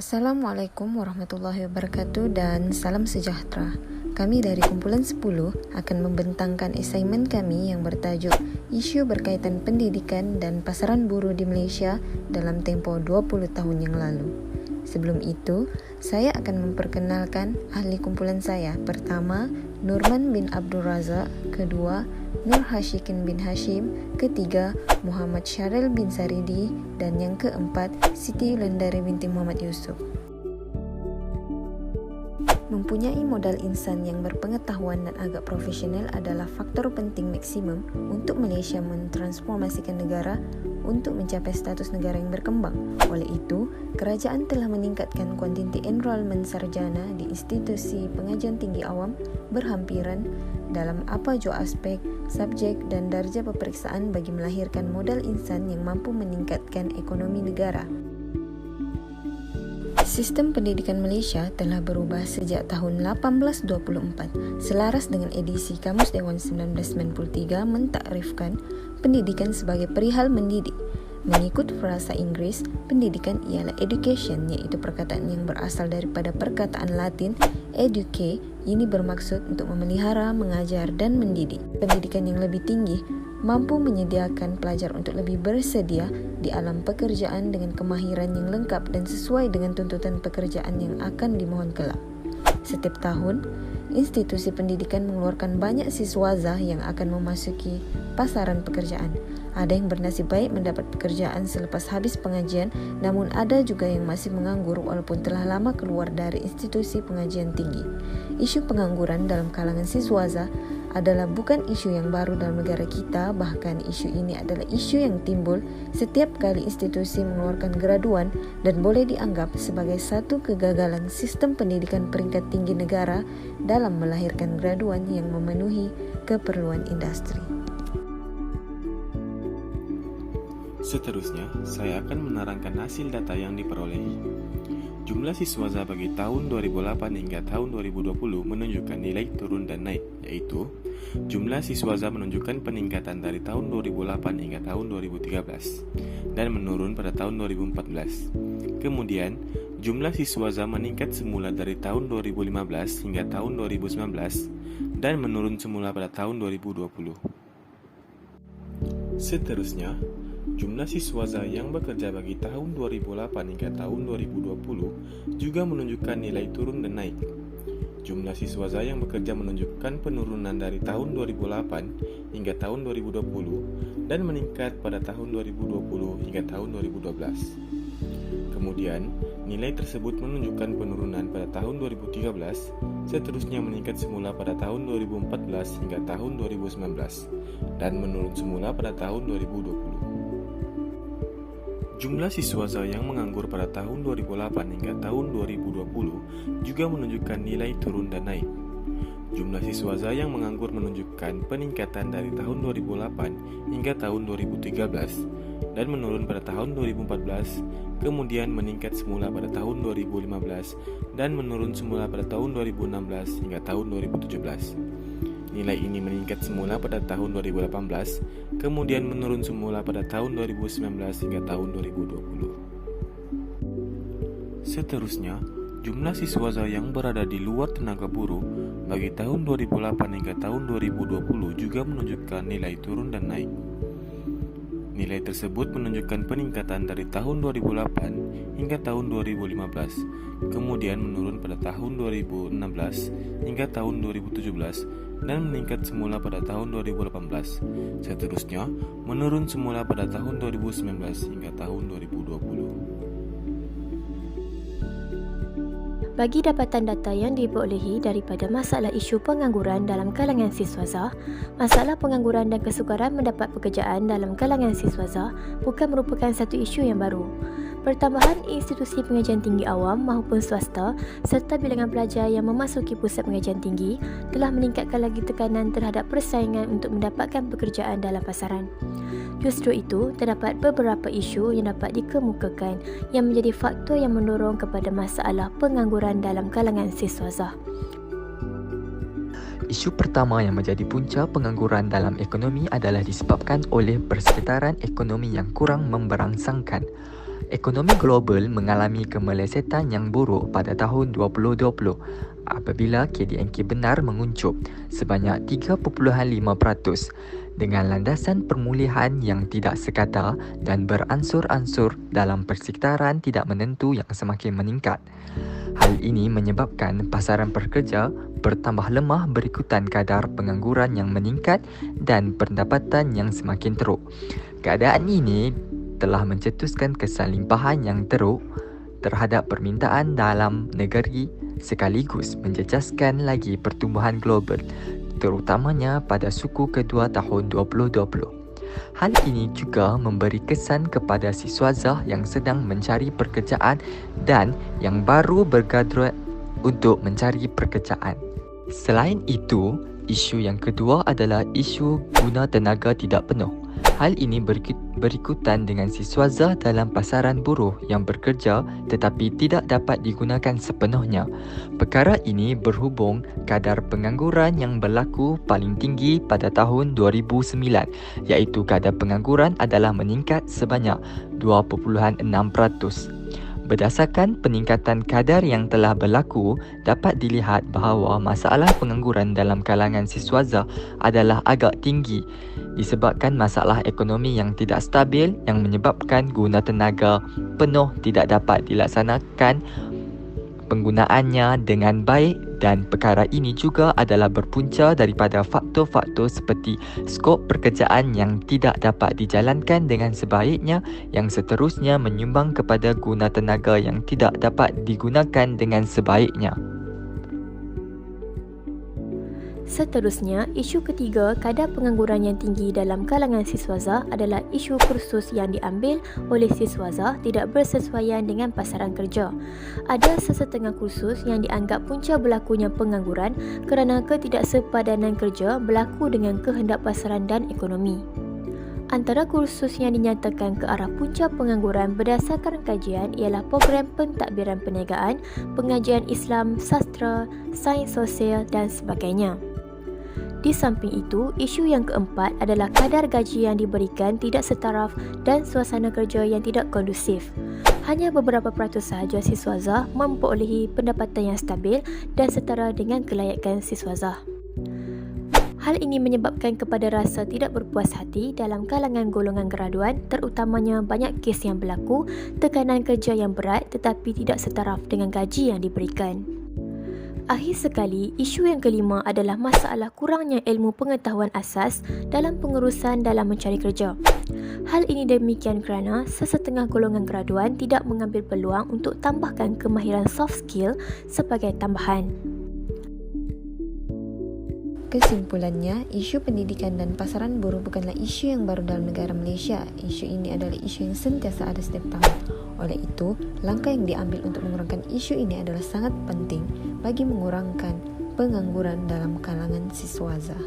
Assalamualaikum warahmatullahi wabarakatuh dan salam sejahtera. Kami dari kumpulan 10 akan membentangkan assignment kami yang bertajuk Isu berkaitan pendidikan dan pasaran buruh di Malaysia dalam tempoh 20 tahun yang lalu. Sebelum itu, saya akan memperkenalkan ahli kumpulan saya. Pertama, Nurman bin Abdul Razak. Kedua, Nur Hashikin bin Hashim. Ketiga, Muhammad Syaril bin Saridi. Dan yang keempat, Siti Yulandari binti Muhammad Yusuf. Mempunyai modal insan yang berpengetahuan dan agak profesional adalah faktor penting maksimum untuk Malaysia mentransformasikan negara untuk mencapai status negara yang berkembang. Oleh itu, kerajaan telah meningkatkan kuantiti enrolment sarjana di institusi pengajian tinggi awam berhampiran dalam apa jua aspek, subjek dan darjah peperiksaan bagi melahirkan modal insan yang mampu meningkatkan ekonomi negara. Sistem pendidikan Malaysia telah berubah sejak tahun 1824. Selaras dengan edisi Kamus Dewan 1993 mentakrifkan pendidikan sebagai perihal mendidik. Mengikut frasa Inggeris, pendidikan ialah education, iaitu perkataan yang berasal daripada perkataan Latin educare. Ini bermaksud untuk memelihara, mengajar dan mendidik. Pendidikan yang lebih tinggi mampu menyediakan pelajar untuk lebih bersedia di alam pekerjaan dengan kemahiran yang lengkap dan sesuai dengan tuntutan pekerjaan yang akan dimohon kelak. Setiap tahun, institusi pendidikan mengeluarkan banyak siswaza yang akan memasuki pasaran pekerjaan. Ada yang bernasib baik mendapat pekerjaan selepas habis pengajian, namun ada juga yang masih menganggur walaupun telah lama keluar dari institusi pengajian tinggi. Isu pengangguran dalam kalangan siswaza adalah bukan isu yang baru dalam negara kita, bahkan isu ini adalah isu yang timbul setiap kali institusi mengeluarkan graduan dan boleh dianggap sebagai satu kegagalan sistem pendidikan peringkat tinggi negara dalam melahirkan graduan yang memenuhi keperluan industri. Seterusnya, saya akan menerangkan hasil data yang diperolehi. Jumlah siswaza bagi tahun 2008 hingga tahun 2020 menunjukkan nilai turun dan naik, yaitu jumlah siswaza menunjukkan peningkatan dari tahun 2008 hingga tahun 2013 dan menurun pada tahun 2014. Kemudian, jumlah siswaza meningkat semula dari tahun 2015 hingga tahun 2019 dan menurun semula pada tahun 2020. Seterusnya, jumlah siswaza yang bekerja bagi tahun 2008 hingga tahun 2020 juga menunjukkan nilai turun dan naik. Jumlah siswaza yang bekerja menunjukkan penurunan dari tahun 2008 hingga tahun 2020 dan meningkat pada tahun 2020 hingga tahun 2012. Kemudian, nilai tersebut menunjukkan penurunan pada tahun 2013, seterusnya meningkat semula pada tahun 2014 hingga tahun 2019 dan menurun semula pada tahun 2020. Jumlah siswaza yang menganggur pada tahun 2008 hingga tahun 2020 juga menunjukkan nilai turun dan naik. Jumlah siswaza yang menganggur menunjukkan peningkatan dari tahun 2008 hingga tahun 2013 dan menurun pada tahun 2014, kemudian meningkat semula pada tahun 2015 dan menurun semula pada tahun 2016 hingga tahun 2017. Nilai ini meningkat semula pada tahun 2018, kemudian menurun semula pada tahun 2019 hingga tahun 2020. Seterusnya, jumlah siswaza yang berada di luar tenaga buruh bagi tahun 2008 hingga tahun 2020 juga menunjukkan nilai turun dan naik. Nilai tersebut menunjukkan peningkatan dari tahun 2008 hingga tahun 2015, kemudian menurun pada tahun 2016 hingga tahun 2017 dan meningkat semula pada tahun 2018. Seterusnya, menurun semula pada tahun 2019 hingga tahun 2020. Bagi dapatan data yang diperolehi daripada masalah isu pengangguran dalam kalangan siswaza, masalah pengangguran dan kesukaran mendapat pekerjaan dalam kalangan siswaza bukan merupakan satu isu yang baru. Pertambahan institusi pengajian tinggi awam maupun swasta serta bilangan pelajar yang memasuki pusat pengajian tinggi telah meningkatkan lagi tekanan terhadap persaingan untuk mendapatkan pekerjaan dalam pasaran. Justru itu, terdapat beberapa isu yang dapat dikemukakan yang menjadi faktor yang mendorong kepada masalah pengangguran dalam kalangan siswaza. Isu pertama yang menjadi punca pengangguran dalam ekonomi adalah disebabkan oleh persekitaran ekonomi yang kurang memberangsangkan. Ekonomi global mengalami kemelesetan yang buruk pada tahun 2020 apabila KDNK benar menguncup sebanyak 3.5% dengan landasan permulihan yang tidak sekadar dan beransur-ansur dalam persekitaran tidak menentu yang semakin meningkat. Hal ini menyebabkan pasaran pekerja bertambah lemah berikutan kadar pengangguran yang meningkat dan pendapatan yang semakin teruk. Keadaan ini telah mencetuskan kesan limpahan yang teruk terhadap permintaan dalam negeri sekaligus menjejaskan lagi pertumbuhan global, terutamanya pada suku kedua tahun 2020. Hal ini juga memberi kesan kepada siswazah yang sedang mencari pekerjaan dan yang baru bergraduat untuk mencari pekerjaan. Selain itu, isu yang kedua adalah isu guna tenaga tidak penuh. Hal ini berikutan dengan siswazah dalam pasaran buruh yang bekerja tetapi tidak dapat digunakan sepenuhnya. Perkara ini berhubung kadar pengangguran yang berlaku paling tinggi pada tahun 2009, iaitu kadar pengangguran adalah meningkat sebanyak 2.6%. Berdasarkan peningkatan kadar yang telah berlaku, dapat dilihat bahawa masalah pengangguran dalam kalangan siswazah adalah agak tinggi disebabkan masalah ekonomi yang tidak stabil yang menyebabkan guna tenaga penuh tidak dapat dilaksanakan penggunaannya dengan baik, dan perkara ini juga adalah berpunca daripada faktor-faktor seperti skop pekerjaan yang tidak dapat dijalankan dengan sebaiknya yang seterusnya menyumbang kepada guna tenaga yang tidak dapat digunakan dengan sebaiknya. Seterusnya, isu ketiga kadar pengangguran yang tinggi dalam kalangan siswazah adalah isu kursus yang diambil oleh siswazah tidak bersesuaian dengan pasaran kerja. Ada sesetengah kursus yang dianggap punca berlakunya pengangguran kerana ketidaksepadanan kerja berlaku dengan kehendak pasaran dan ekonomi. Antara kursus yang dinyatakan ke arah punca pengangguran berdasarkan kajian ialah program pentadbiran perniagaan, pengajian Islam, sastra, sains sosial dan sebagainya. Di samping itu, isu yang keempat adalah kadar gaji yang diberikan tidak setaraf dan suasana kerja yang tidak kondusif. Hanya beberapa peratus sahaja siswazah memperolehi pendapatan yang stabil dan setara dengan kelayakan siswazah. Hal ini menyebabkan kepada rasa tidak berpuas hati dalam kalangan golongan graduan, terutamanya banyak kes yang berlaku tekanan kerja yang berat tetapi tidak setaraf dengan gaji yang diberikan. Akhir sekali, isu yang kelima adalah masalah kurangnya ilmu pengetahuan asas dalam pengurusan dalam mencari kerja. Hal ini demikian kerana sesetengah golongan graduan tidak mengambil peluang untuk tambahkan kemahiran soft skill sebagai tambahan. Kesimpulannya, isu pendidikan dan pasaran buruh bukanlah isu yang baru dalam negara Malaysia. Isu ini adalah isu yang sentiasa ada setiap tahun. Oleh itu, langkah yang diambil untuk mengurangkan isu ini adalah sangat penting bagi mengurangkan pengangguran dalam kalangan siswazah.